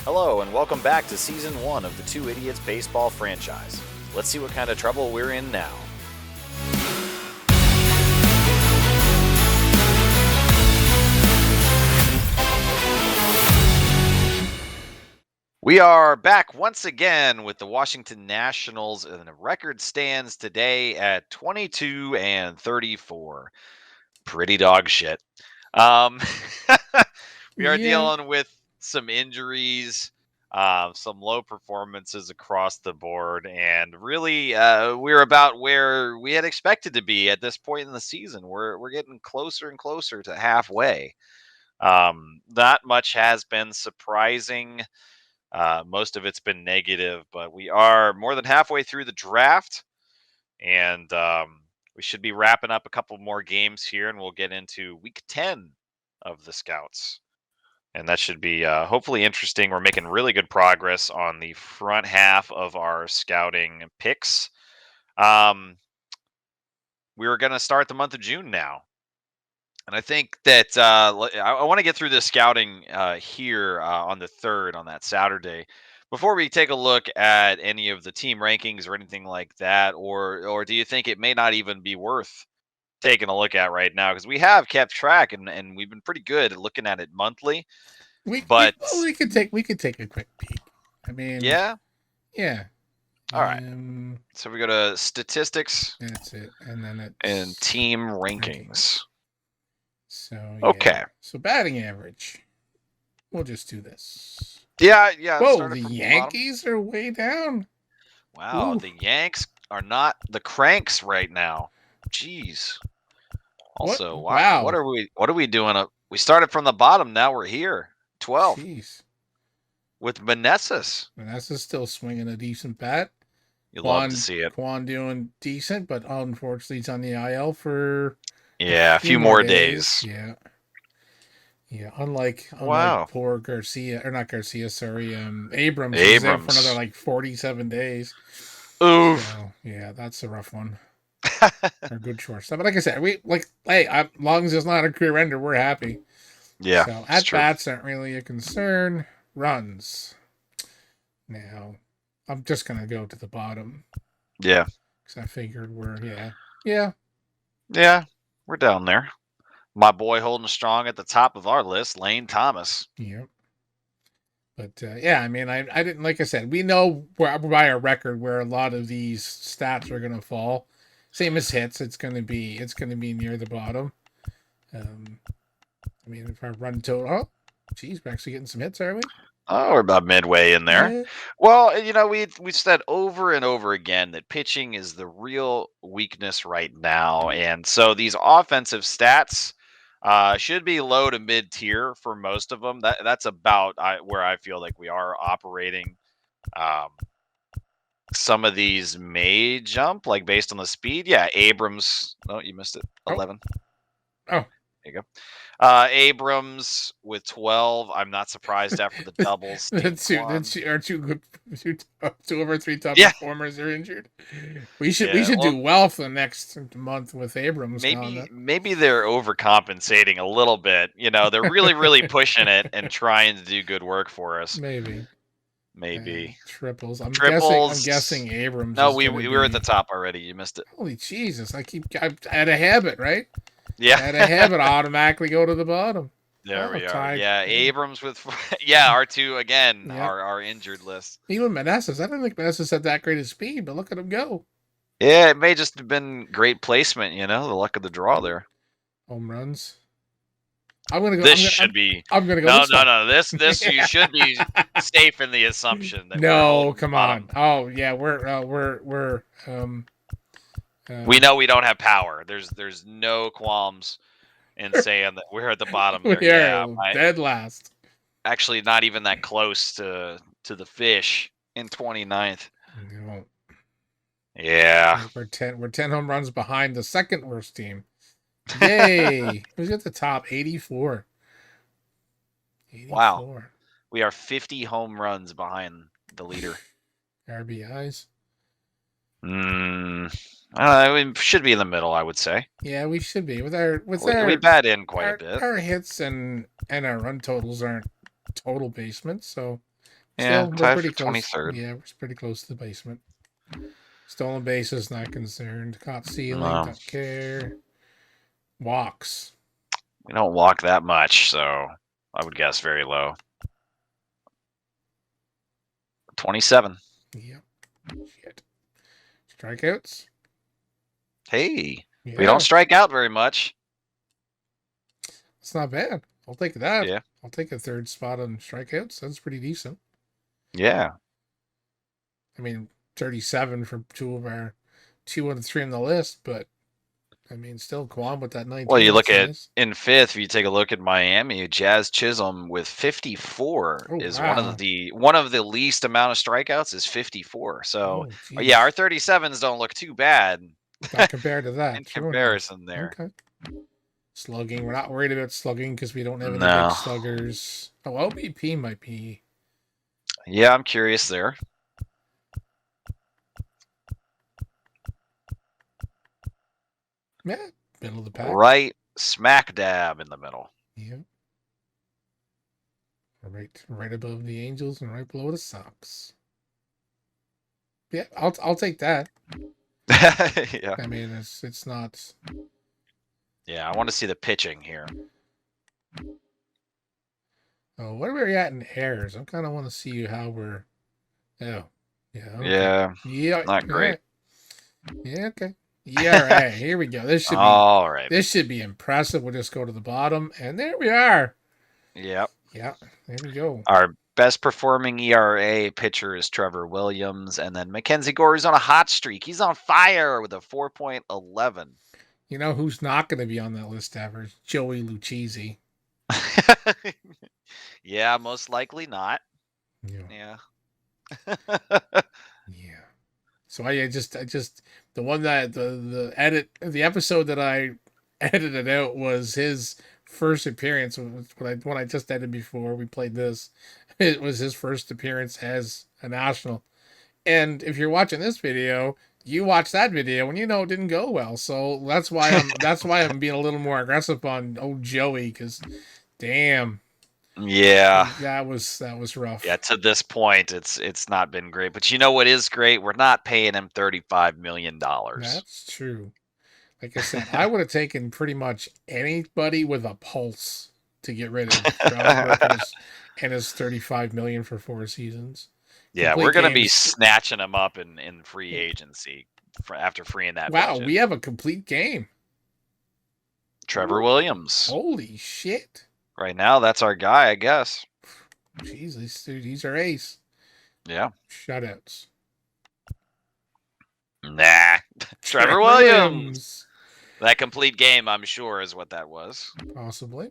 Hello, and welcome back to Season 1 of the Two Idiots Baseball franchise. Let's see what kind of trouble we're in now. We are back once again with the Washington Nationals, and the record stands today at 22-34. Pretty dog shit. We are dealing with some injuries, some low performances across the board, and really, we're about where we had expected to be at this point in the season. We're getting closer and closer to halfway. Not much has been surprising. Most of it's been negative, but we are more than halfway through the draft, and we should be wrapping up a couple more games here, and we'll get into week 10 of the Scouts. And that should be hopefully interesting. We're making really good progress on the front half of our scouting picks. We were going to start the month of June now. And I think that I want to get through this scouting here on the 3rd, on that Saturday, before we take a look at any of the team rankings or anything like that. Or do you think it may not even be worth taking a look at right now? Because we have kept track and we've been pretty good at looking at it monthly. We could take a quick peek. I mean, yeah. All right. So we go to statistics. That's it, and then and team rankings. So okay. So batting average. We'll just do this. Yeah. Whoa, the Yankees are way down. Wow, the Yanks are not the cranks right now. Jeez. Also, wow. What are we doing? We started from the bottom. Now we're here. 12. Jeez. With Meneses. Meneses still swinging a decent bat. You love to see it. Kwan doing decent, but unfortunately he's on the IL for a few more days. Yeah. Unlike poor Garcia, or not Garcia, sorry, Abrams. He's in for another like 47 days. Oof. So, yeah, that's a rough one. A good shortstop. But like I said, as long as it's not a career ender, we're happy. Yeah. So at bats aren't really a concern. Runs. Now, I'm just gonna go to the bottom. Yeah. Because I figured we're we're down there. My boy holding strong at the top of our list, Lane Thomas. Yep. But I mean, I didn't, like I said, we know by our record where a lot of these stats are gonna fall. Same as hits, it's gonna be near the bottom. I mean, if I run total, geez, we're actually getting some hits, are we? Oh, we're about midway in there. Yeah. Well, we've said over and over again that pitching is the real weakness right now, and so these offensive stats should be low to mid tier for most of them. That's about where I feel like we are operating. Some of these may jump, like based on the speed. Yeah, Abrams. Oh, you missed it. 11. Oh. There you go. Abrams with 12. I'm not surprised after the doubles. Two of our three top performers are injured. We should do well for the next month with Abrams. Maybe they're overcompensating a little bit. They're really, really pushing it and trying to do good work for us. Maybe. Triples. I'm guessing Abrams. No, we were at the top already. You missed it. Holy Jesus! I had a habit, right? Yeah. Had a habit automatically go to the bottom. There we are. Yeah, Abrams with R2 again. Our injured list. Even Meneses. I don't think Meneses had that great of speed, but look at him go. Yeah, it may just have been great placement. The luck of the draw there. Home runs. I'm gonna go. I'm gonna go. No. This you should be safe in the assumption that. No, come on. Oh yeah, we're we know we don't have power. There's no qualms in saying that we're at the bottom. We're dead last. Actually, not even that close to the fish in 29th. No. Yeah. We're 10 home runs behind the second worst team. Yay! Who's at the top? 84. Wow. We are 50 home runs behind the leader. RBIs. We should be in the middle, I would say. Yeah, we should be. We bat in quite a bit. Our hits and our run totals aren't total basements, so Still, Yeah, we're tied pretty for close. 23rd. Yeah, we're pretty close to the basement. Stolen bases, not concerned. Caught stealing, No, don't care. Walks. we don't walk that much, so I would guess very low. 27. Yep. Shit. Strikeouts. Hey, we don't Yeah, strike out very much. it's not bad. I'll take that. Yeah. I'll take a third spot on strikeouts. That's pretty decent. Yeah. I mean, 37 for two out of three on the list, but I mean, still Kwan with that Well, 19. you look That's at nice. in fifth. If you take a look at Miami, Jazz Chisholm with 54 Oh is wow. one of the least amount of strikeouts is 54. So Oh yeah, our jeez. 37s don't look too bad Not compared to in that. True enough. comparison there. Okay. Slugging. We're not worried about slugging because we don't have any big No. sluggers. Oh, OBP might be. Yeah, I'm curious there. Yeah, middle of the pack. Right smack dab in the middle. Yeah. Right above the Angels and right below the Sox. Yeah, I'll take that. Yeah. I mean, it's not. Yeah, I want to see the pitching here. Oh, where are we at in errors? I kind of want to see how we're. Oh, yeah. Okay. Yeah, Yeah. not All great. right. Yeah. Okay. ERA. Here we go. All right. This should be impressive. We'll just go to the bottom, and there we are. Yep. Yeah. There we go. Our best performing ERA pitcher is Trevor Williams, and then Mackenzie Gore's on a hot streak. He's on fire with a 4.11. You know who's not going to be on that list ever? Joey Lucchese. Yeah, most likely not. Yeah. Yeah. Yeah. So I just the one that the episode that I edited out was his first appearance when I just edited before we played this. It was his first appearance as a national. And if you're watching this video, you watch that video and you know it didn't go well. So that's why I'm being a little more aggressive on old Joey because damn, Yeah. that was Yeah, rough. to this point it's not been great. But you know what is great? We're not paying him $35 million. That's true. Like I said, I would have taken pretty much anybody with a pulse to get rid of Strasburg and his 35 million for 4 seasons. Yeah, we're Complete gonna be games. snatching him up in free agency after freeing that Wow, budget. we have a complete game. Trevor Williams. Holy shit. Right now, that's our guy, I guess. Jeez, these are ace. Yeah. Shutouts. Nah. Trevor Williams. That complete game, I'm sure, is what that was. Possibly.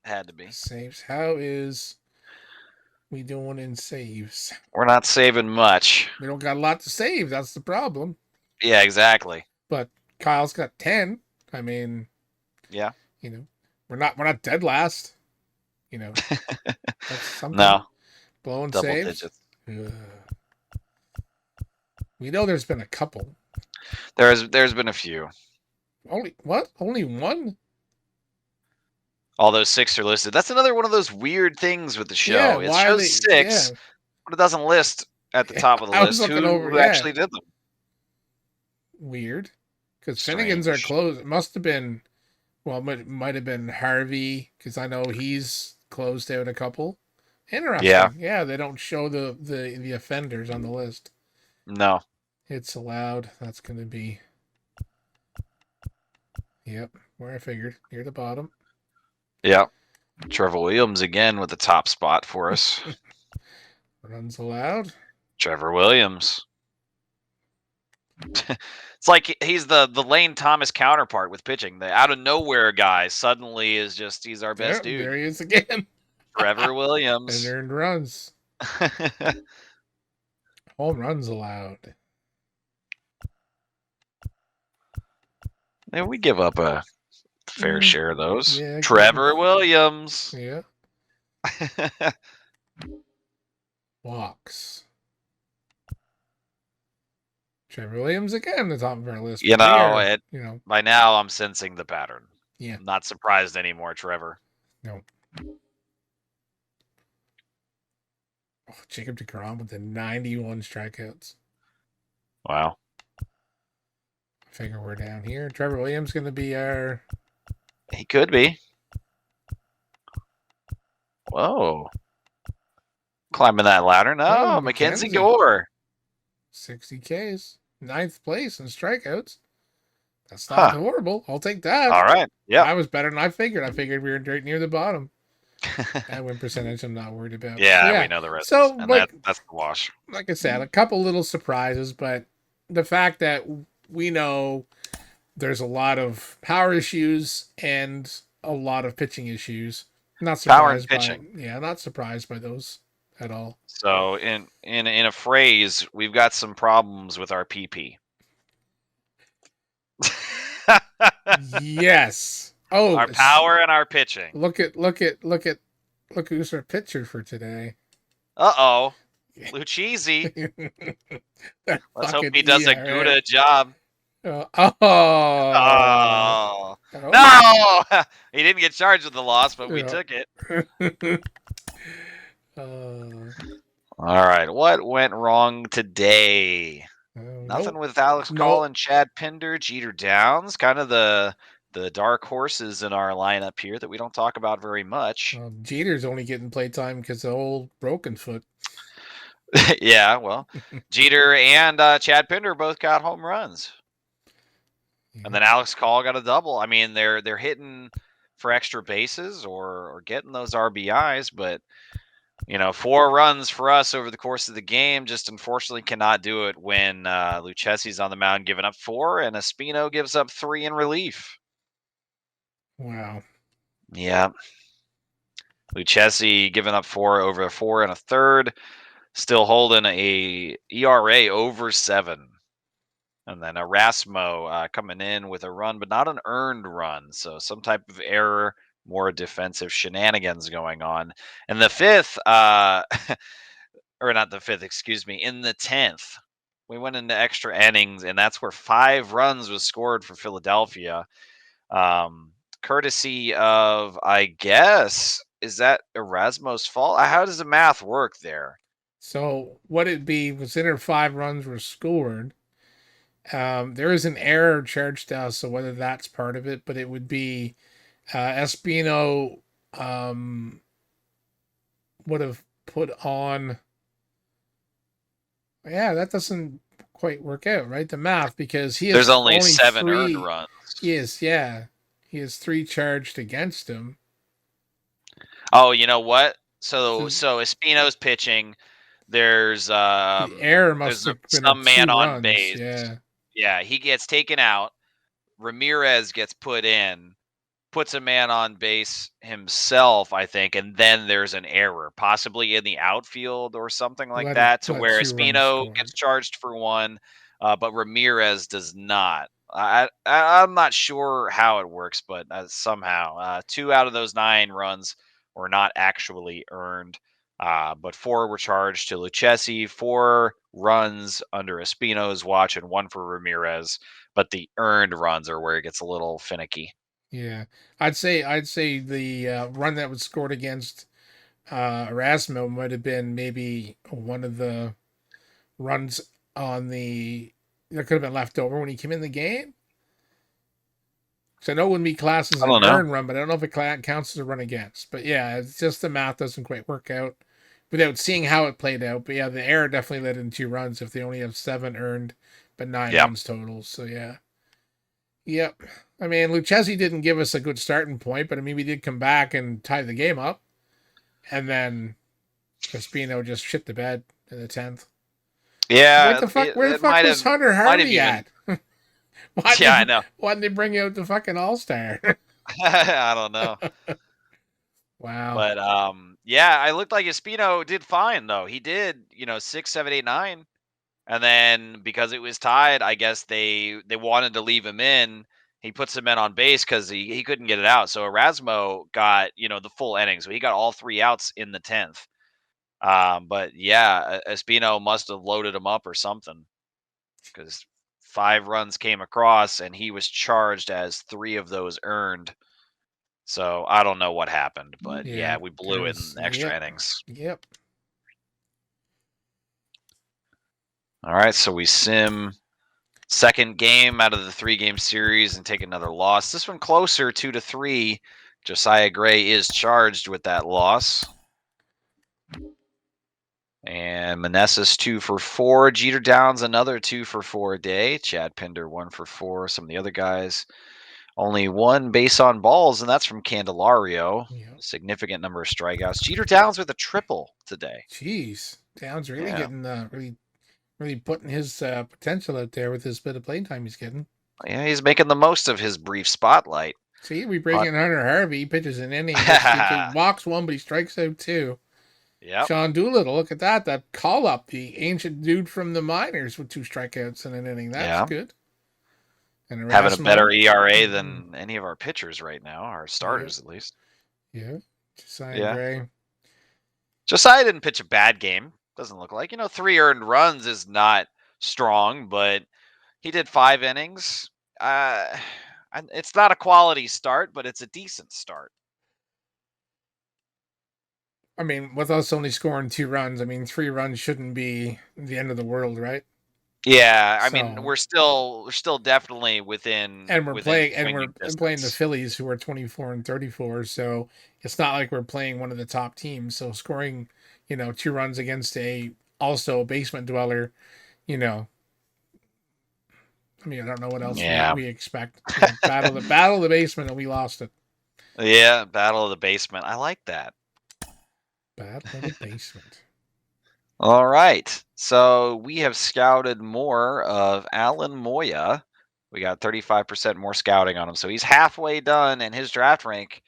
Had to be. Saves. How is we doing in saves? We're not saving much. We don't got a lot to save. That's the problem. Yeah, exactly. But Kyle's got 10. I mean, Yeah. you know, we're not dead last. You know, that's something. No. Blowing Double saves. digits. Ugh. We know there's been a couple. There's been a few. Only what? Only one? All those 6 are listed. That's another one of those weird things with the Yeah. show. It Why are they? shows 6, Yeah. but it doesn't list at the top of the I was list looking over. who Yeah. actually did them. Weird. Because Finnegan's are Strange. closed. It must have been. Well, it might have been Harvey because I know he's closed out a couple. Interesting. Yeah. Yeah, they don't show the offenders on the list. No. It's allowed. That's going to be. Yep, where I figured. Near the bottom. Yeah. Trevor Williams again with the top spot for us. Runs allowed. Trevor Williams. It's like he's the Lane Thomas counterpart with pitching. The out of nowhere guy suddenly is just he's our best dude. There he is again. Trevor And Williams. earned runs. Home runs allowed. Yeah, we give up a fair share of those. Yeah, Trevor Williams. Yeah. Walks. Trevor Williams again, the top of our list. You know, by now I'm sensing the pattern. Yeah. I'm not surprised anymore, Trevor. No. Jacob DeGrom with the 91 strikeouts. Wow. I figure we're down here. Trevor Williams going to be our. He could be. Whoa. Climbing that ladder. No, Mackenzie Gore. 60 Ks. 9th place in strikeouts. That's not Huh. horrible. I'll take that. All right. Yeah. I was better than I figured. I figured we were right near the bottom. That win percentage I'm not worried about. Yeah, we know the rest. So, And like, that's the wash. like I said, a couple little surprises, but the fact that we know there's a lot of power issues and a lot of pitching issues. Not Power and surprised pitching. not surprised by those at all. So in a phrase, we've got some problems with our PP. Yes. Oh, our power and our pitching. Look who's our pitcher for today. Uh-oh. Lucchese. Let's hope he does a good job. Oh. No! He didn't get charged with the loss, but we took it. All right. What went wrong today? Nothing with Alex Call and Chad Pinder, Jeter Downs, kind of the dark horses in our lineup here that we don't talk about very much. Jeter's only getting playtime because of old broken foot. Yeah, well, Jeter and Chad Pinder both got home runs. Yeah. And then Alex Call got a double. I mean, they're hitting for extra bases or getting those RBIs, but 4 runs for us over the course of the game just unfortunately cannot do it when Lucchesi's on the mound giving up 4 and Espino gives up 3 in relief. Wow. Yeah. Lucchesi giving up 4 over 4 and a third, still holding a ERA over 7. And then Erasmo coming in with a run, but not an earned run. So some type of error, more defensive shenanigans going on. And the 5th, or not the 5th, excuse me, in the 10th, we went into extra innings, and that's where 5 runs was scored for Philadelphia. Courtesy of, I guess, is that Erasmo's fault? How does the math work there? So what it'd be was in 5 runs were scored. There is an error charged to us, so whether that's part of it, but it would be Espino would have put on. Yeah, that doesn't quite work out, right? The math, because there's only 7 earned runs. He has 3 charged against him. Oh, you know what? So Espino's pitching. There's the error must have been some man on runs. base. Yeah, he gets taken out. Ramirez gets put in, puts a man on base himself, I think, and then there's an error, possibly in the outfield or something like that, to where Espino gets charged for 1, but Ramirez does not. I'm not sure how it works, but somehow 2 out of those 9 runs were not actually earned. But 4 were charged to Lucchesi, 4 runs under Espino's watch, and 1 for Ramirez. But the earned runs are where it gets a little finicky. Yeah, I'd say the run that was scored against Erasmo might have been maybe one of the runs on that could have been left over when he came in the game. So I know it wouldn't be classed as an earned run, but I don't know if it counts as a run against. But yeah, it's just the math doesn't quite work out without seeing how it played out. But yeah, the error definitely led in 2 runs if they only have 7 earned, but 9 runs total. So yeah. Yep. I mean, Lucchesi didn't give us a good starting point, but I mean, we did come back and tie the game up. And then Espino just shit the bed in the 10th. Yeah. What the fuck? Where the fuck was Hunter Harvey at? I know. Why didn't they bring out the fucking All-Star? I don't know. Wow. But yeah, I looked like Espino did fine though. He did, 6, 7, 8, 9. And then because it was tied, I guess they wanted to leave him in. He puts him in on base because he couldn't get it out. So Erasmo got, the full inning. So he got all 3 outs in the 10th. But yeah, Espino must have loaded him up or something, because 5 runs came across and he was charged as 3 of those earned. So I don't know what happened, but yeah we blew it in extra innings. Yep. All right, so we sim second game out of the 3-game series and take another loss. This one closer, 2-3. Josiah Gray is charged with that loss. And Manassas 2 for 4. Jeter Downs another 2 for 4 a day. Chad Pinder 1 for 4. Some of the other guys only one base on balls, and that's from Candelario. Yeah. Significant number of strikeouts. Jeter Downs with a triple today. Jeez, Downs really Yeah, getting really putting his potential out there with this bit of playing time he's getting. yeah, he's making the most of his brief spotlight. See, we bring in Hunter Harvey, he pitches an inning, he walks one, but he strikes out two. Yep. Sean Doolittle, look at that. That call up, the ancient dude from the minors with 2 strikeouts in an inning. That's Yeah. good. And Having a better Erasmo. ERA than any of our pitchers right now, our Yeah. starters at least. Yeah. Josiah Yeah. Gray. Josiah didn't pitch a bad game. Doesn't look like. 3 earned runs is not strong, but he did 5 innings. It's not a quality start, but it's a decent start. I mean, with us only scoring 2 runs, I mean, 3 runs shouldn't be the end of the world, right? Yeah, I mean, So, we're still definitely within and we're swinging playing the distance. Phillies, who are 24 and 34. So it's not like we're playing one of the top teams. So scoring, 2 runs against a also basement dweller, you know, I mean, I don't know what else we, Yeah. we expect. Battle of the basement, and we lost it. Yeah, Battle of the Basement. I like that. Battle of the basement. All right. So we have scouted more of Alan Moya. We got 35% more scouting on him. So he's halfway done, and his draft rank,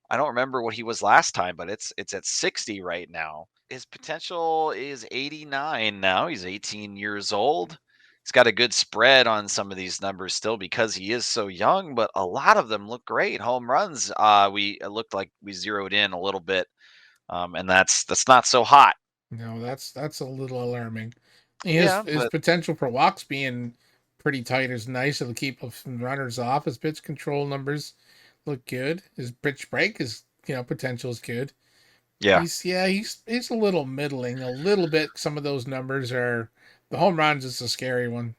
I don't remember what he was last time, but it's at 60 right now. His potential is 89 now. He's 18 years old. He's got a good spread on some of these numbers still because he is so young, but a lot of them look great. Home runs, it looked like we zeroed in a little bit, and that's not so hot. No, that's a little alarming. Yeah, His but potential for walks being pretty tight is nice. It'll keep some runners off. His pitch control numbers look good. His pitch break is potential is good. yeah. He's a little middling, a little bit. Some of those numbers are the home runs is a scary one.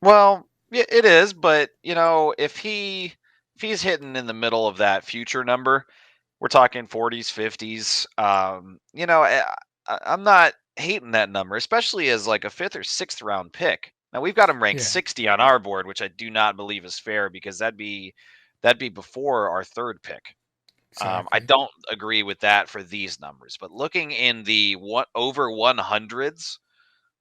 Well, yeah, it is, but if he's hitting in the middle of that future number, we're talking 40s, 50s. I'm not hating that number, especially as like a 5th or 6th round pick. Now we've got him ranked Yeah, 60 on our board, which I do not believe is fair because that'd be before our 3rd pick. I exactly. don't agree with that for these numbers, but looking in the over 100s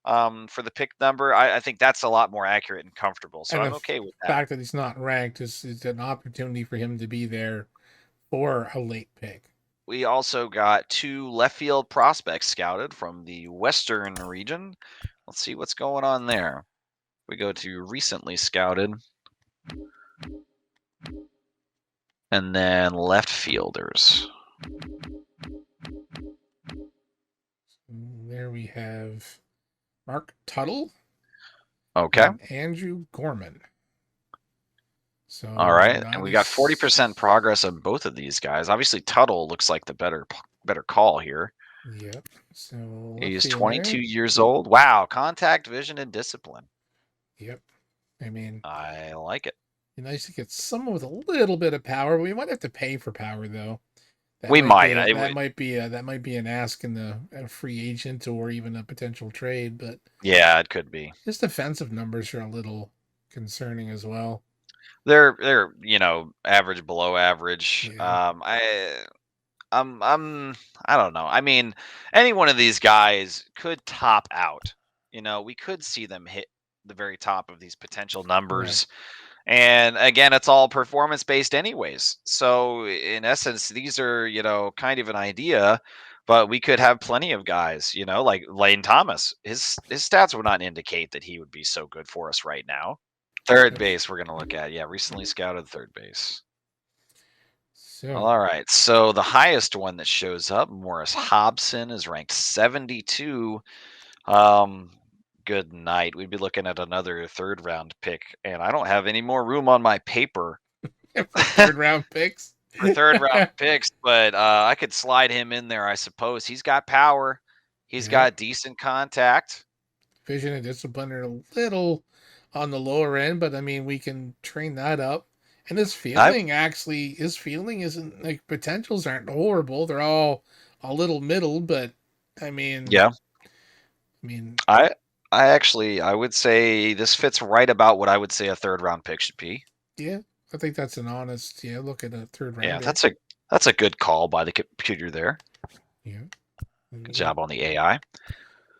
for the pick number, I think that's a lot more accurate and comfortable. So And I'm the okay with that. fact that he's not ranked is an opportunity for him to be there for a late pick. We also got 2 left field prospects scouted from the Western region. Let's see what's going on there. We go to recently scouted. And then left fielders. There we have Mark Tuttle Okay. and Andrew Gorman. So All right. And not we got as 40% progress on both of these guys. Obviously, Tuttle looks like the better call here. Yep. So left He's fielder. 22 years old. Wow. Contact, vision, and discipline. Yep. I mean, I like it. it'd be nice to get someone with a little bit of power. We might have to pay for power though. That We might be might. a, that might be an ask in a free agent or even a potential trade. But Yeah, it could be. his defensive numbers are a little concerning as well. They're average, below average. Yeah. I don't know. I mean, any one of these guys could top out. We could see them hit the very top of these potential Right. numbers. And again, it's all performance based anyways. So in essence, these are, kind of an idea, but we could have plenty of guys, like Lane Thomas. His stats would not indicate that he would be so good for us right now. Third That's base we're going to look at. Yeah, recently scouted third base. so. All right. So the highest one that shows up, Morris Hobson, is ranked 72. Um, Good night. We'd be looking at another 3rd round pick, and I don't have any more room on my paper For third round picks. for 3rd round picks, but I could slide him in there, I suppose. He's got power. He's Yeah. got decent contact. Vision and discipline are a little on the lower end, but I mean, we can train that up. And I his fielding isn't like potentials aren't horrible. They're all a little middle, but I mean, yeah. I mean, I I would say this fits right about what I would say a third round pick should be. yeah, I think that's an honest, yeah, look at a third Yeah, rounder. that's a good call by the computer there. Yeah. Good Yeah. job on the AI.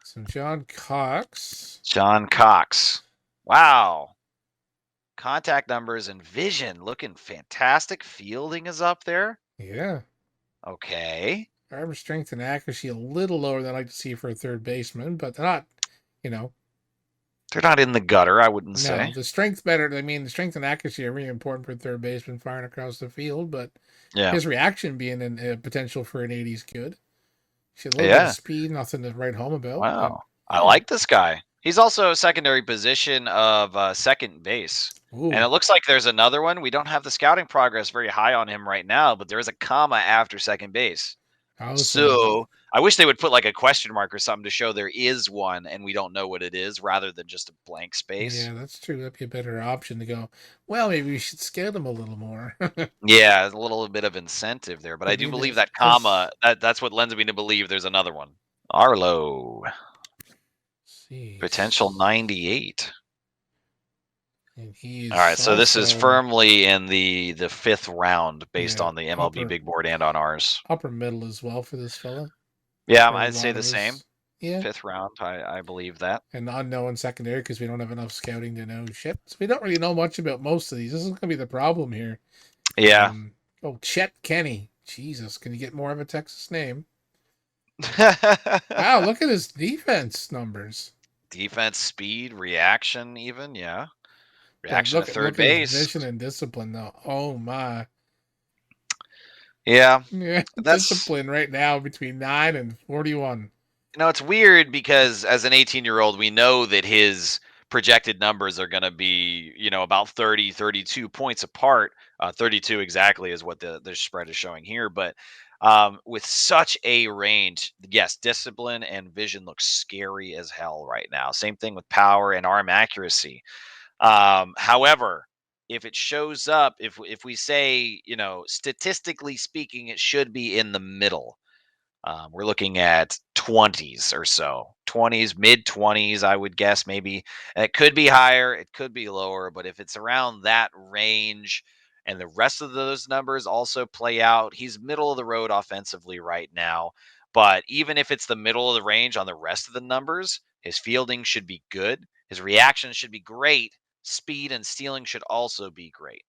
So John Cox. John Cox. Wow. Contact numbers and vision looking fantastic. Fielding is up there. Yeah. Okay. Arm strength and accuracy a little lower than I like to see for a third baseman, but they're not, you know, They're not in the gutter, I wouldn't no, say. the strength better. I mean, the strength and accuracy are really important for a third baseman firing across the field, but Yeah. his reaction being a potential for an 80s good. She had a little bit of Yeah. speed, nothing to write home about, but Wow. I yeah. like this guy. He's also a secondary position of second base. And Ooh, it looks like there's another one. We don't have the scouting progress very high on him right now, but there is a comma after second base. oh, so So I wish they would put like a question mark or something to show there is one and we don't know what it is rather than just a blank space. yeah, that's true. That'd be a better option to go. Well, maybe we should scout him a little more. Yeah, a little bit of incentive there, but I But do need believe to, that comma that's what lends me to believe there's another one. Arlo, see, potential 98. and he All right, is so this is also, firmly in the fifth round based yeah, on the MLB big board and on ours. upper middle as well for this fella. Yeah, For a I'd say lot the of same. us, yeah, Fifth round, I believe that. and unknown secondary because we don't have enough scouting to know shit. So we don't really know much about most of these. This is gonna be the problem here. Yeah. Oh, Chet Kenny. Jesus, can you get more of a Texas name? Wow, look at his defense numbers. Defense, speed, reaction, even, yeah. But Reaction at third look at his base. vision and discipline though. Oh my. Yeah, Yeah, that's discipline right now between 9 and 41. it's weird because as an 18-year-old, we know that his projected numbers are going to be, about 30, 32 points apart. 32 exactly is what the spread is showing here. But with such a range, yes, discipline and vision looks scary as hell right now. Same thing with power and arm accuracy. However, if it shows up, if we say, statistically speaking, it should be in the middle. We're looking at 20s or so, 20s, mid 20s, I would guess maybe. And it could be higher, it could be lower, but if it's around that range and the rest of those numbers also play out, he's middle of the road offensively right now. But even if it's the middle of the range on the rest of the numbers, his fielding should be good. His reaction should be great. Speed and stealing should also be great.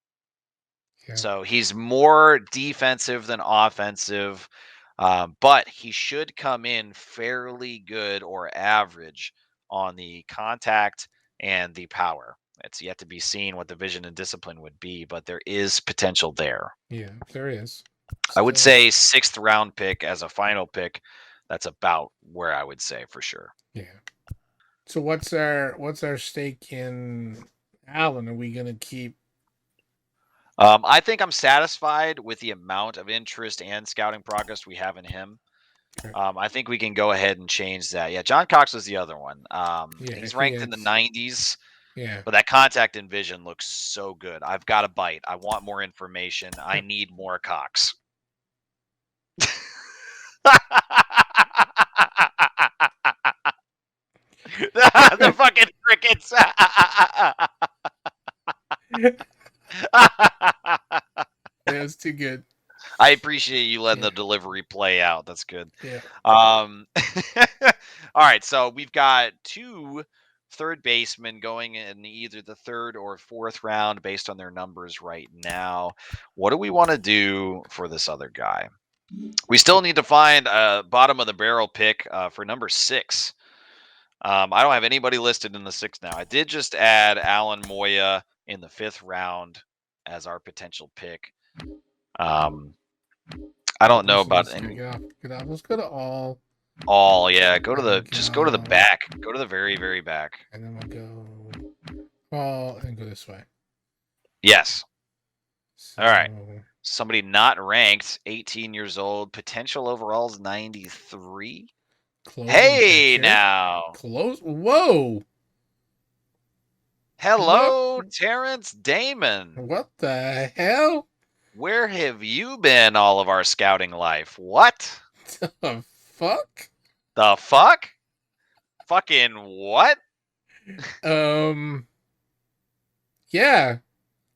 Yeah, So he's more defensive than offensive, but he should come in fairly good or average on the contact and the power. It's yet to be seen what the vision and discipline would be, but there is potential there. yeah, there is. I would Still, say sixth round pick as a final pick. That's about where I would say for sure. yeah. So what's our stake in Allen? Are we gonna keep? I think I'm satisfied with the amount of interest and scouting progress we have in him. Okay. I think we can go ahead and change that. Yeah, John Cox was the other one. Yeah, He's he ranked in the is. 90s, Yeah. but that contact and vision looks so good. I've got a bite. I want more information. I need more Cox. The fucking crickets. Yeah, it's too good. I appreciate you letting Yeah. the delivery play out. That's good. Yeah. All right, so we've got two third basemen going in either the third or fourth round based on their numbers right now. What do we want to do for this other guy? We still need to find a bottom of the barrel pick for number 6. I don't have anybody listed in the 6 now. I did just add Alan Moya in the 5th round as our potential pick. I don't know So about let's any. get off. Get off. Let's go to All, yeah, and then just go to the go, back. Go to the very, very back. and then we'll go all and go this way. Yes. So All right. Somebody not ranked, 18 years old, potential overall is 93. Closing Hey pitcher. now. Close. Whoa. What? Hello, Terrence Damon. What the hell? Where have you been all of our scouting life? What The fuck? the fuck? Fucking what? Um. Yeah.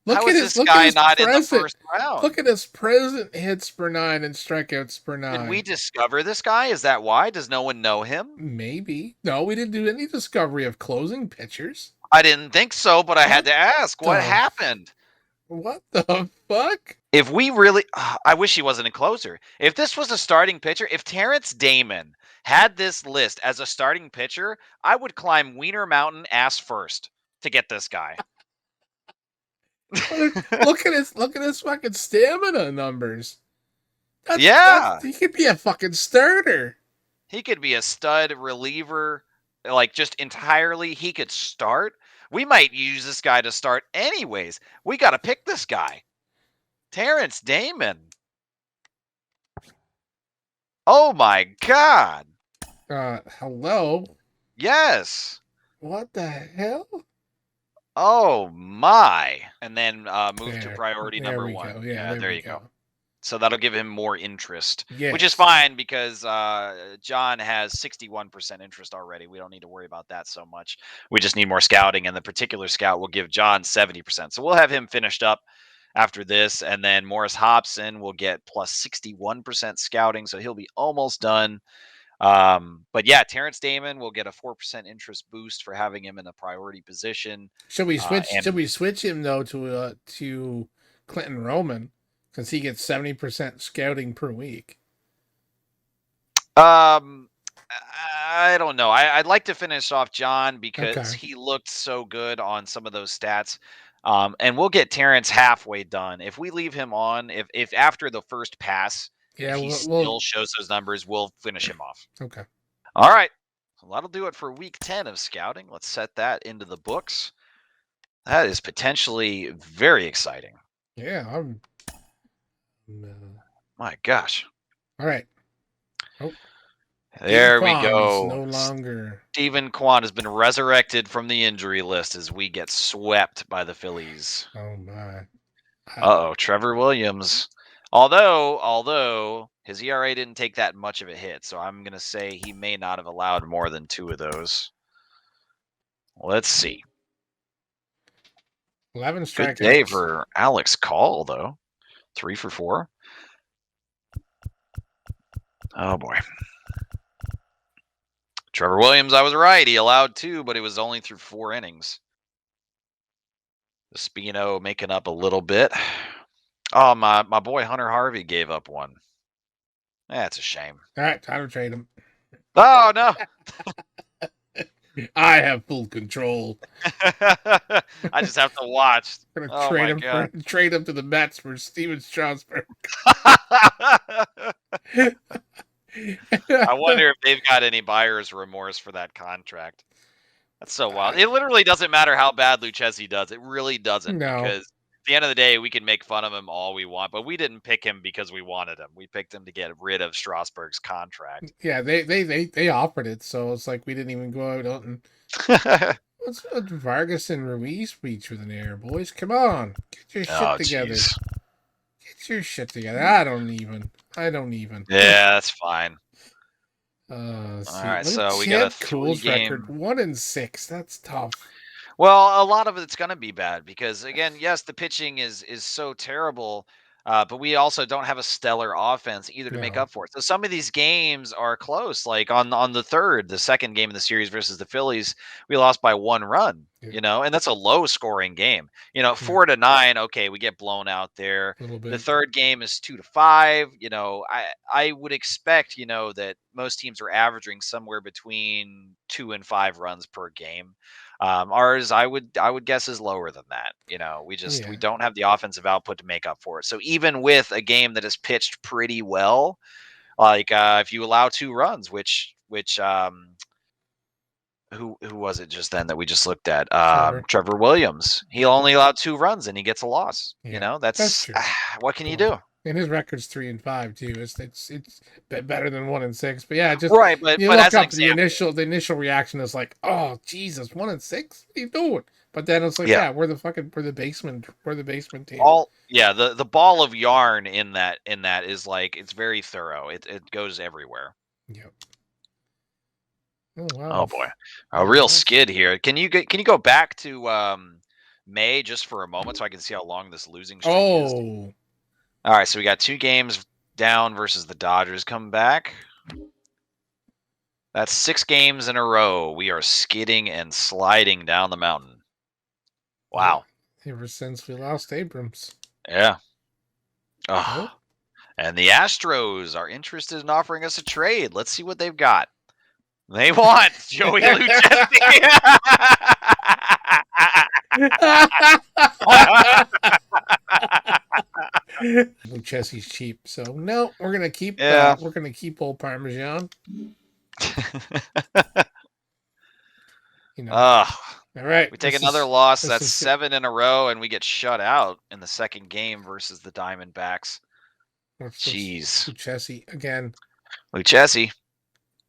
How Look at is his. this Look at guy his not in the present. first round? Look at his present hits per nine and strikeouts per Did we nine. discover this guy? Is that why? Does no one know him? Maybe. No, we didn't do any discovery of closing pitchers. I didn't think so, but I had What to ask. What the happened? what the fuck? If we really, I wish he wasn't a closer. If this was a starting pitcher, if Terrence Damon had this list as a starting pitcher, I would climb Wiener Mountain ass first to get this guy. Look at his fucking stamina numbers. Yeah, He could be a fucking starter. he could be a stud reliever, like just entirely. He could start. We might use this guy to start anyways. We got to pick this guy. Terrence Damon. Oh my God. Hello. Yes. What the hell? Oh my. And then move to There. priority There number we one. go. Yeah, Yeah, there we you go. So that'll give him more interest, which is Yes. fine because John has 61% interest already. We don't need to worry about that so much. We just need more scouting, and the particular scout will give John 70%. So we'll have him finished up after this, and then Morris Hobson will get plus 61% scouting, so he'll be almost done. But yeah, Terrence Damon will get a 4% interest boost for having him in a priority position. Should we switch? And Should we switch him though to Clinton Roman because he gets 70% scouting per week? Um, I don't know. I'd like to finish off John because Okay. he looked so good on some of those stats. And we'll get Terrence halfway done. If we leave him on, if after the first pass, Yeah. if he We'll still shows those numbers, we'll finish him off. okay. All right. So that'll do it for week 10 of scouting. Let's set that into the books. That is potentially very exciting. Yeah. My gosh. All right. Oh, There we Kwan is go. no longer. Stephen Kwan has been resurrected from the injury list as we get swept by the Phillies. Oh my. Uh-oh, Trevor Williams. Although his ERA didn't take that much of a hit, so I'm going to say he may not have allowed more than 2 of those. Let's see. 11 Good day strikeouts. for Alex Call, though. 3 for 4. Oh, boy. Trevor Williams, I was right. He allowed 2, but it was only through 4 innings. Espino making up a little bit. Oh, my boy Hunter Harvey gave up 1. That's a shame. All right, time to trade him. Oh, no. I have full control. I just have to watch. I'm gonna Oh trade my him God. trade him to the Mets for Steven Strasburg. I wonder if they've got any buyer's remorse for that contract. That's so wild. It literally doesn't matter how bad Lucchesi does. It really doesn't, No. because at the end of the day, we can make fun of him all we want, but we didn't pick him because we wanted him. We picked him to get rid of Strasburg's contract. Yeah, they offered it, so it's like we didn't even go out and what's Vargas and Ruiz reach with an air, boys? Come on, get your shit together. Geez. Get your shit together. I don't even. Yeah, that's fine. See, All right, look so at we got a Chad Kuhl's 3-game. record 1-6. That's tough. Well, a lot of it's going to be bad because, again, yes, the pitching is so terrible, but we also don't have a stellar offense either to make No. up for it. So some of these games are close. Like on the second game of the series versus the Phillies, we lost by 1 run. Yeah. And that's a low scoring game. 4-9, okay, we get blown out there. A little bit. The third game is 2-5. I would expect that most teams are averaging somewhere between 2 and 5 runs per game. Ours, I would guess, is lower than that. We don't have the offensive output to make up for it. So even with a game that is pitched pretty well, like if you allow 2 runs, which who was it just then that we just looked at? Trevor Williams. He only allowed 2 runs and he gets a loss. Yeah, That's true. what can you do? And his record's 3-5 too. It's better than 1-6. But yeah, just Right, but you look as an up example, the initial reaction is like, oh Jesus, 1-6? What are you doing? But then it's like, yeah, yeah, we're the basement team. the ball of yarn in that is like it's very thorough. It goes everywhere. Yep. Oh wow. Oh boy, a Yeah, real that's skid here. Can you go back to May just for a moment so I can see how long this losing streak is? oh All right, so we got 2 games down versus the Dodgers coming back. That's 6 games in a row. We are skidding and sliding down the mountain. yeah. Wow. Ever since we lost Abrams. Yeah. Oh. Oh. And the Astros are interested in offering us a trade. Let's see what they've got. They want Joey Lucchesi. Lucchesi's cheap, so no, Yeah. we're gonna keep old Parmesan. You know. Ugh. All right. We take another loss. This That's is 7 in a row, and we get shut out in the second game versus the Diamondbacks. Jeez. Lucchesi again. Lucchesi,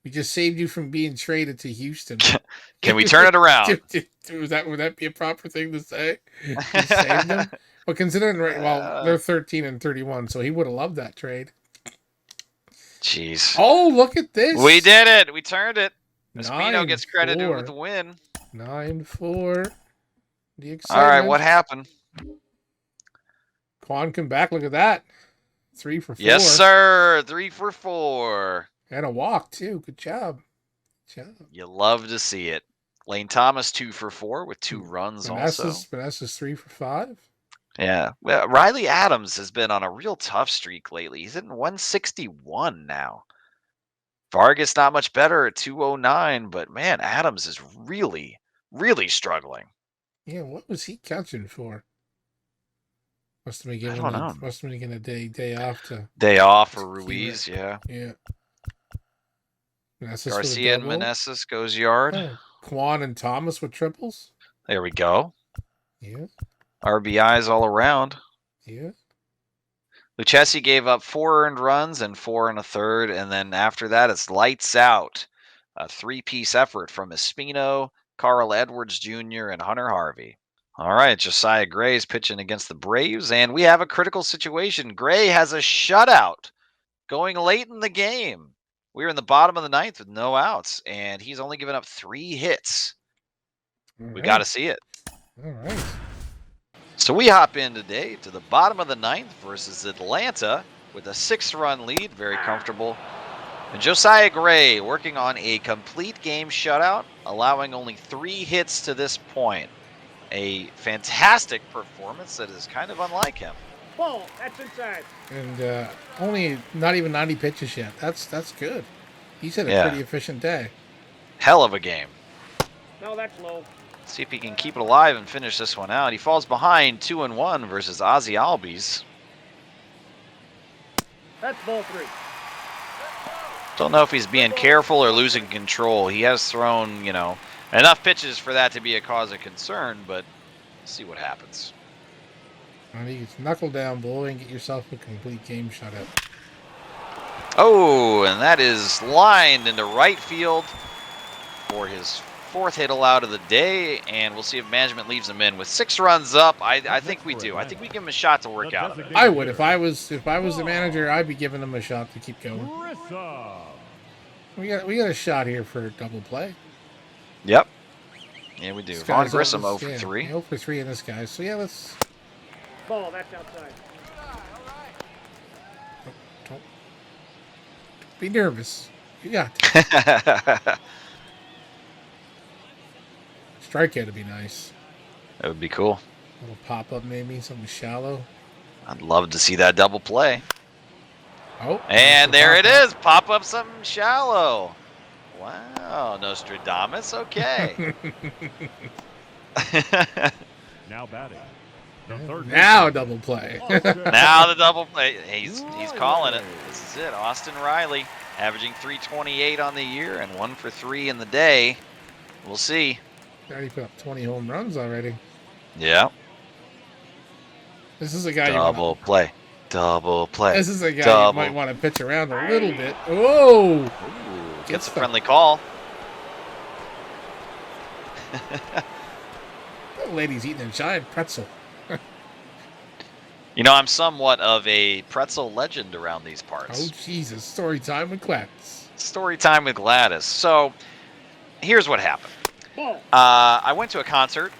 We just saved you from being traded to Houston. can we turn it around? would that be a proper thing to say? We saved him. But considering they're 13-31, so he would have loved that trade. Jeez. Oh, look at this. We did it. We turned it. Espino 9-4. gets credited with the win. 9-4. The All excitement. right, what happened? Quan come back. Look at that. 3 for 4. Yes, sir. 3 for 4. And a walk, too. Good job. You love to see it. Lane Thomas 2 for 4 with 2 runs also. Vanessa's 3 for 5. Yeah. Well, Riley Adams has been on a real tough streak lately. He's hitting 161 now. Vargas not much better at 209, but man, Adams is really, really struggling. Yeah, what was he catching for? Must have been I given don't know. must have been getting a day off to Day off for Ruiz, yeah. Yeah. Garcia and Meneses goes yard. Oh, Quan and Thomas with triples. There we go. Yeah. RBIs all around. Yeah. Lucchesi gave up 4 earned runs and 4 1/3, and then after that, it's lights out. A 3-piece effort from Espino, Carl Edwards Jr., and Hunter Harvey. All right, Josiah Gray's pitching against the Braves, and we have a critical situation. Gray has a shutout going late in the game. We're in the bottom of the 9th with no outs, and he's only given up 3 hits. We got to see it. All right. So we hop in today to the bottom of the 9th versus Atlanta with a 6-run lead, very comfortable. And Josiah Gray working on a complete game shutout, allowing only 3 hits to this point. A fantastic performance that is kind of unlike him. Ball, that's inside. And only not even 90 pitches yet. That's good. He's had a pretty efficient day. Hell of a game. No, that's low. See if he can keep it alive and finish this one out. He falls behind 2-1 versus Ozzy Albies. That's ball 3. Don't know if he's being careful or losing control. He has thrown, enough pitches for that to be a cause of concern, but let's see what happens. You knuckle down, boy, and get yourself a complete game shutout. Oh, and that is lined into right field for his 4th hit allowed of the day, and we'll see if management leaves him in with 6 runs up. I think we do. I think we give him a shot to work out of it. I would if I was the manager. I'd be giving him a shot to keep going. We got a shot here for a double play. Yep. Yeah, we do. Vaughn Grissom 0 for 3. 0 for 3 in this guy. So yeah, let's. Ball, that's outside. Don't be nervous. You got this. Strikeout would be nice. That would be cool. A little pop up, maybe something shallow. I'd love to see that double play. Oh, and there it is. Pop up something shallow. Wow, Nostradamus. Okay. Now batting. Now double play. Now the double play. He's calling it. This is it. Austin Riley averaging 328 on the year and 1 for 3 in the day. We'll see. Already put up 20 home runs already. Yeah. This is a guy double play. Double play. This is a guy Double. you might want to pitch around a little bit. Oh! Ooh, gets a Gets the- friendly call. That lady's eating a giant pretzel. You know, I'm somewhat of a pretzel legend around these parts. Oh, Jesus. Story time with Gladys. Story time with Gladys. So, here's what happened. Ball. I went to a concert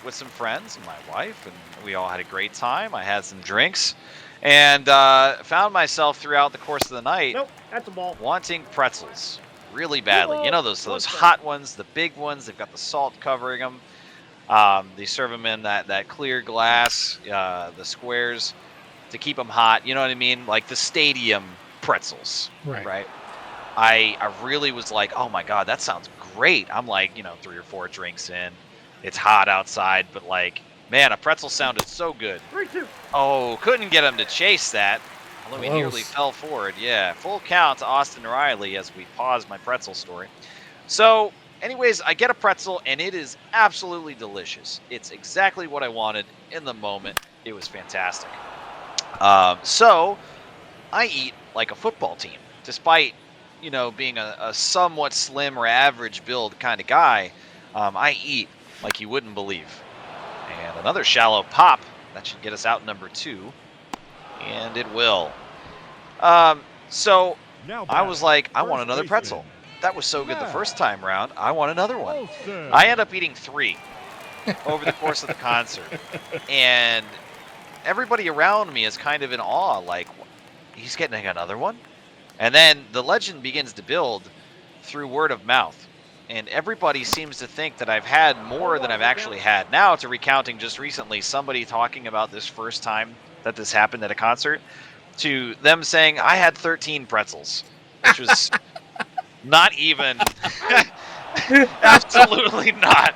with some friends and my wife, and we all had a great time. I had some drinks, and found myself throughout the course of the night Nope, that's a ball. wanting pretzels really badly. You know those hot ones, the big ones. They've got the salt covering them. They serve them in that clear glass, the squares, to keep them hot. You know what I mean? Like the stadium pretzels, right? I really was like, oh my God, that sounds great. I'm like, 3 or 4 drinks in. It's hot outside, but like, man, a pretzel sounded so good. 3-2. Oh, couldn't get him to chase that. Although he nearly Close. fell forward. Yeah, full count to Austin Riley as we pause my pretzel story. So, anyways, I get a pretzel, and it is absolutely delicious. It's exactly what I wanted in the moment. It was fantastic. So, I eat like a football team, despite being a somewhat slim or average build kind of guy. I eat like you wouldn't believe. And another shallow pop that should get us out number 2, and it will. So Now I was like, I first want another baseman. pretzel. That was so good the first time round. I want another one. Wilson. I end up eating 3 over the course of the concert, and everybody around me is kind of in awe, like, he's getting another one? And then the legend begins to build through word of mouth, and everybody seems to think that I've had more than I've actually had. Now it's a recounting just recently, somebody talking about this first time that this happened at a concert, to them saying I had 13 pretzels, which was not even, absolutely not.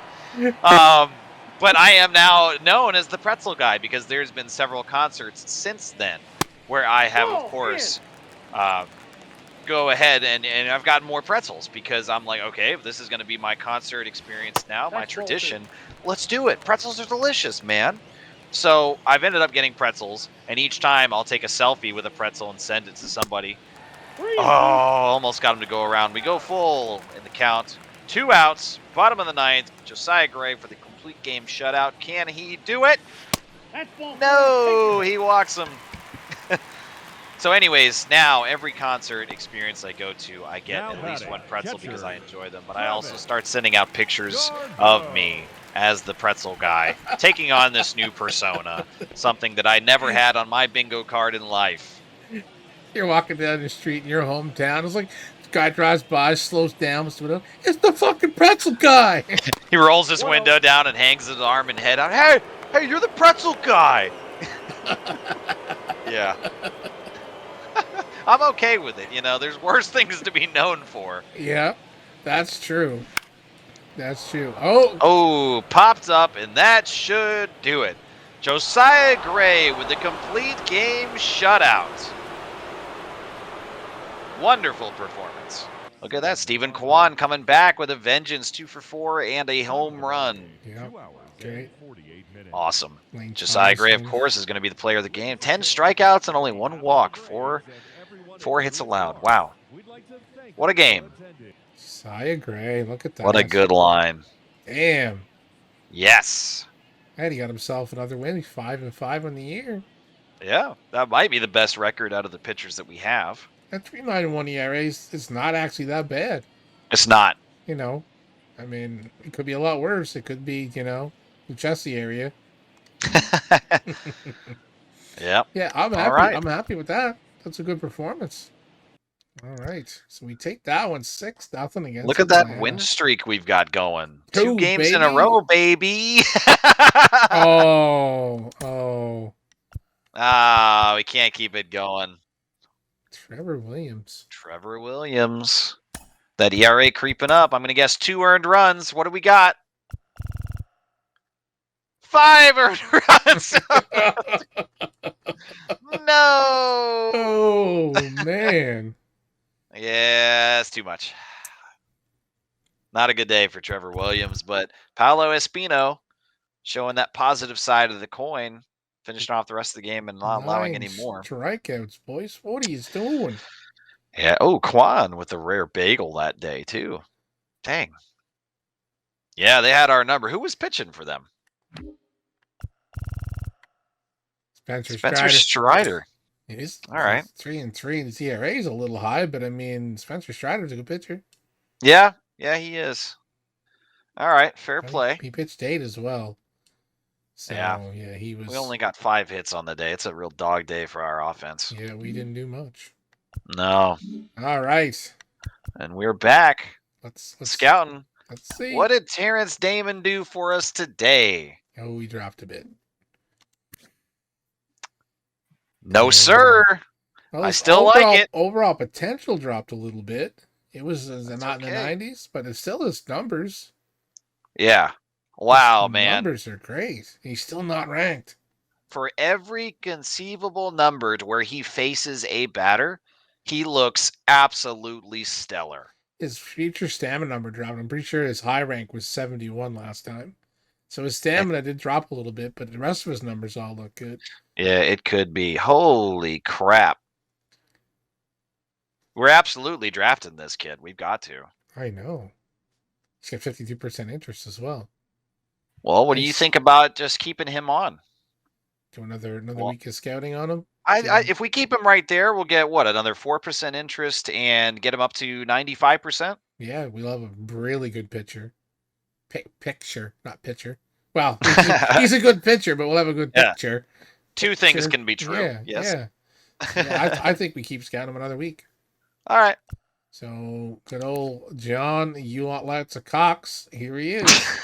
But I am now known as the pretzel guy because there's been several concerts since then where I have, of course, go ahead and I've gotten more pretzels because I'm like, okay, if this is going to be my concert experience now, my That's tradition, let's do it. Pretzels are delicious, man. So I've ended up getting pretzels, and each time I'll take a selfie with a pretzel and send it to somebody. Oh, almost got him to go around. We go full in the count. 2 outs, bottom of the 9th. Josiah Gray for the complete game shutout. Can he do it? That's ball. No, he walks him. So anyways, now every concert experience I go to, I get Now at least batting, one pretzel catcher. because I enjoy them. But I also start sending out pictures of me as the pretzel guy, taking on this new persona, something that I never had on my bingo card in life. You're walking down the street in your hometown. It's like, this guy drives by, slows down, it's the fucking pretzel guy. He rolls his window down and hangs his arm and head out. Hey, you're the pretzel guy. Yeah. I'm okay with it. There's worse things to be known for. Yeah, that's true. That's true. Oh, Oh, popped up, and that should do it. Josiah Gray with the complete game shutout. Wonderful performance. Look at that. Stephen Kwan coming back with a vengeance, 2 for 4 and a home run. yeah. 2 hours Great. and 48 minutes. Awesome. Lane Josiah Gray, of Thompson. course, is going to be the player of the game. 10 strikeouts and only 1 walk. 4 hits allowed. Wow. What a game. Josiah Gray, look at that. What a good line. Damn. Yes. And he got himself another win. He's 5-5 on the year. Yeah, that might be the best record out of the pitchers that we have. That 3.91 ERA is not actually that bad. It's not. I mean, it could be a lot worse. It could be, the Chelsea area. Yep. Yeah, I'm happy. right. I'm happy with that. That's a good performance. All right. So we take that one 6-0 against Look at that Atlanta. win streak we've got going. 2 Two, games in a baby. row, baby. Oh. We can't keep it going. Trevor Williams. Trevor Williams. That ERA creeping up. I'm going to guess 2 earned runs. What do we got? 5 earned runs. No. Oh, man. Yeah, that's too much. Not a good day for Trevor Williams, but Paolo Espino showing that positive side of the coin. finishing off the rest of the game and not allowing any 9 more. strikeouts, boys. What are you doing? Yeah. Oh, Quan with the rare bagel that day too. Dang. Yeah, they had our number. Who was pitching for them? Spencer Spencer Strider. Strider. He's All right. 3-3. His ERA is a little high, but I mean, Spencer Strider's a good pitcher. Yeah, he is. All right, fair I mean, play. he pitched 8 as well. So Yeah. he was. We only got 5 hits on the day. It's a real dog day for our offense. Yeah, we didn't do much. No. All right, And we're back let's scouting. Let's see. What did Terrence Damon do for us today? Oh, we dropped a bit. No, Yeah. sir. Well, I his still like it. Overall potential dropped a little bit. It was not okay. in the 90s, but it's still his numbers. Yeah. Wow, His man. numbers are great. He's still not ranked. For every conceivable number to where he faces a batter, he looks absolutely stellar. His future stamina number dropped. I'm pretty sure his high rank was 71 last time. So his stamina did drop a little bit, but the rest of his numbers all look good. Yeah, it could be. Holy crap. We're absolutely drafting this kid. We've got to. I know. He's got 52% interest as well. Well, what do you think about just keeping him on? Do another week of scouting on him? If we keep him right there, we'll get another 4% interest and get him up to 95%. Yeah, we'll have a really good pitcher. Picture, not pitcher. Well, he's a good pitcher, but we'll have a good picture. Two things can be true. Yeah, yes. Yeah, I think we keep scouting him another week. All right. So good old John, you want lots of cocks. Here he is.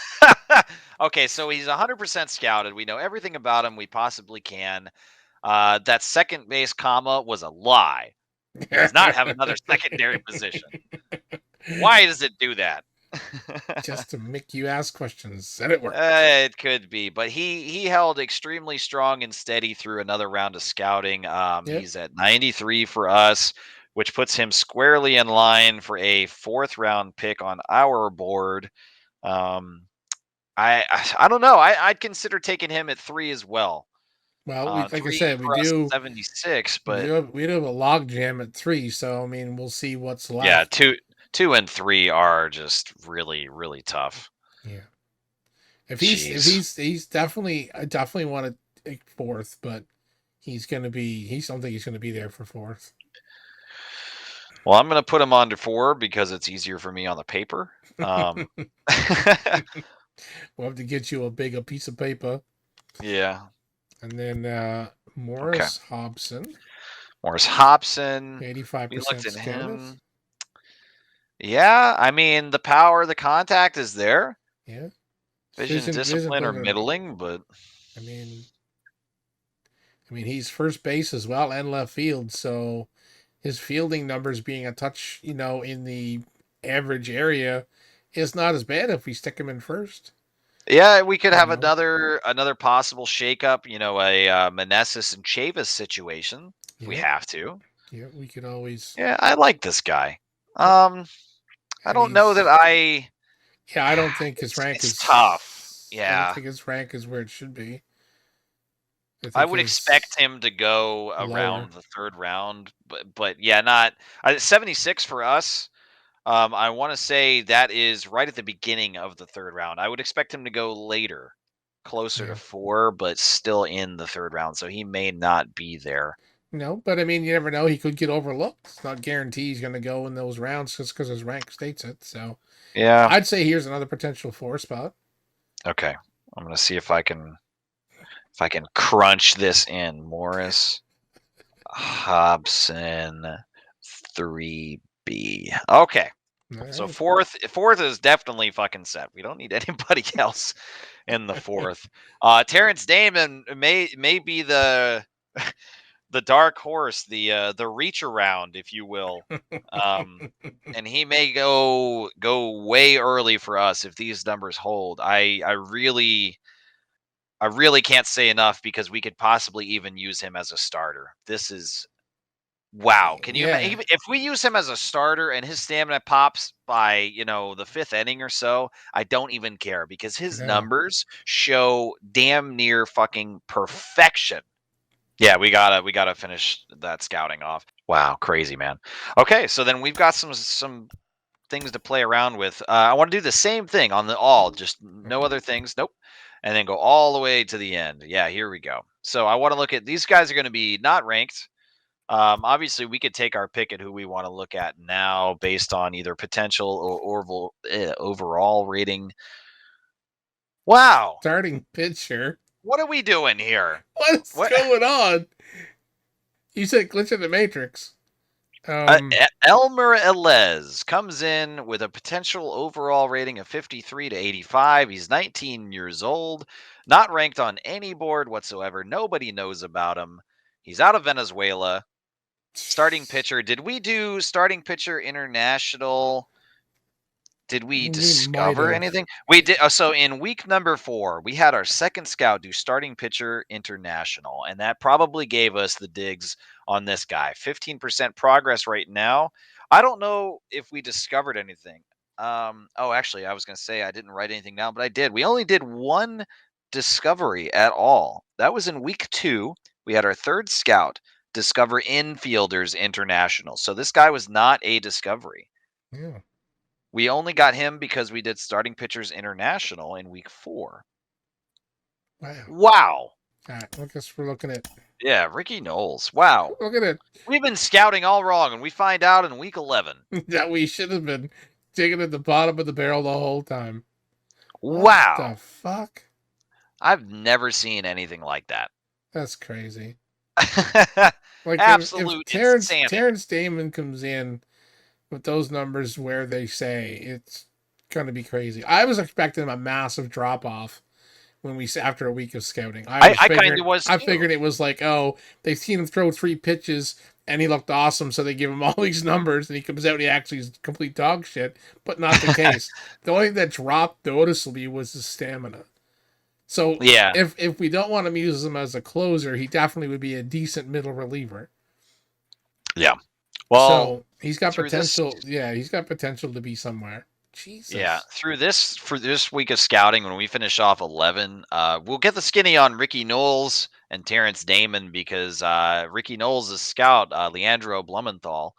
Okay, so he's 100% scouted. We know everything about him we possibly can. That second base comma was a lie. He does not have another secondary position. Why does it do that? Just to make you ask questions, and it worked. It could be, but he held extremely strong and steady through another round of scouting. He's at 93 for us, which puts him squarely in line for a 4th round pick on our board. I don't know. I'd consider taking him at 3 as well. Well, like I said, we do 76, but we do have a log jam at 3, so I mean we'll see what's left. Yeah, 2 and 3 are just really, really tough. Yeah. If he's definitely, I definitely want to take 4th, but I don't think he's gonna be there for 4th. Well, I'm gonna put him on to 4 because it's easier for me on the paper. We'll have to get you a piece of paper. Yeah. And then Morris Hobson. 85% We looked at scouted. him. Yeah, I mean the power, the contact is there. Yeah. Vision discipline are middling, but I mean he's first base as well and left field, so his fielding numbers being a touch, in the average area is not as bad if we stick him in first. Yeah, we could have another possible shakeup, a Meneses and Chavis situation if we have to. Yeah, we could always. Yeah, I like this guy. I don't know that I. Yeah, I don't think his rank is tough. Yeah, I don't think his rank is where it should be. I would expect him to go around the 3rd round, but yeah, not 76 for us. I want to say that is right at the beginning of the 3rd round. I would expect him to go later, closer to 4, but still in the 3rd round. So he may not be there. No, but I mean, you never know. He could get overlooked. It's not guaranteed he's going to go in those rounds just because his rank states it. So yeah, I'd say here's another potential 4 spot. Okay, I'm going to see if I can crunch this in. Morris Hobson 3B. Okay. Right. So 4th is definitely fucking set. We don't need anybody else in the 4th. Terrence Damon may be the dark horse, the reach around, if you will. And he may go way early for us if these numbers hold. I really can't say enough because we could possibly even use him as a starter. This is Wow. Can you Yeah. imagine if we use him as a starter and his stamina pops by, the 5th inning or so, I don't even care because his No. numbers show damn near fucking perfection. Yeah, we gotta finish that scouting off. Wow, crazy man. Okay, so then we've got some things to play around with. I want to do the same thing on the all, just no other things. Nope. And then go all the way to the end. Yeah, here we go. So I want to look at these guys are going to be not ranked. Obviously, we could take our pick at who we want to look at now based on either potential or overall rating. Wow. Starting pitcher. What are we doing here? What's What? going on? You said glitch in the Matrix. Elmer Elez comes in with a potential overall rating of 53 to 85. He's 19 years old, not ranked on any board whatsoever. Nobody knows about him. He's out of Venezuela. Starting pitcher. Did we do starting pitcher international? Did we We discover might have. anything? We did. So in week number 4, we had our second scout do starting pitcher international, and that probably gave us the digs on this guy. 15% progress right now. I don't know if we discovered anything. Actually, I was going to say I didn't write anything down, but I did. We only did one discovery at all. That was in week 2. We had our third scout discover infielders international. So this guy was not a discovery. Yeah. We only got him because we did starting pitchers international in week 4. Wow. Wow. I guess we're looking at. Yeah, Ricky Knowles. Wow. Look at it. We've been scouting all wrong, and we find out in week 11. That we should have been digging at the bottom of the barrel the whole time. Wow. What the fuck? I've never seen anything like that. That's crazy. Like if Terrence insanity. Damon comes in with those numbers where they say, it's gonna be crazy. I was expecting a massive drop off after a week of scouting. I kind of was. I too. figured it was like, oh, they've seen him throw 3 pitches and he looked awesome, so they give him all these numbers, and he comes out and he actually is complete dog shit. But not the case. The only thing that dropped noticeably was his stamina. So Yeah. if we don't want to use him as a closer, he definitely would be a decent middle reliever. Yeah. Well, so he's got through this- potential. Yeah, he's got potential to be somewhere. Jesus. Yeah, for this week of scouting, when we finish off 11, we'll get the skinny on Ricky Knowles and Terrence Damon because Ricky Knowles' scout, Leandro Blumenthal,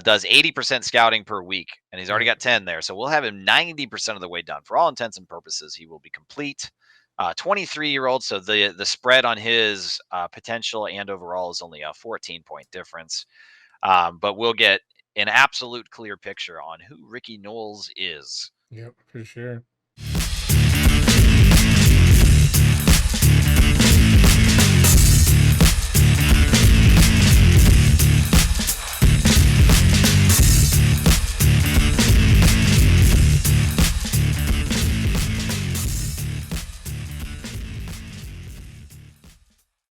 does 80% scouting per week, and he's already got 10 there. So we'll have him 90% of the way done. For all intents and purposes, he will be complete. 23-year-old, so the spread on his potential and overall is only a 14-point difference. But we'll get an absolute clear picture on who Ricky Knowles is. Yep, for sure.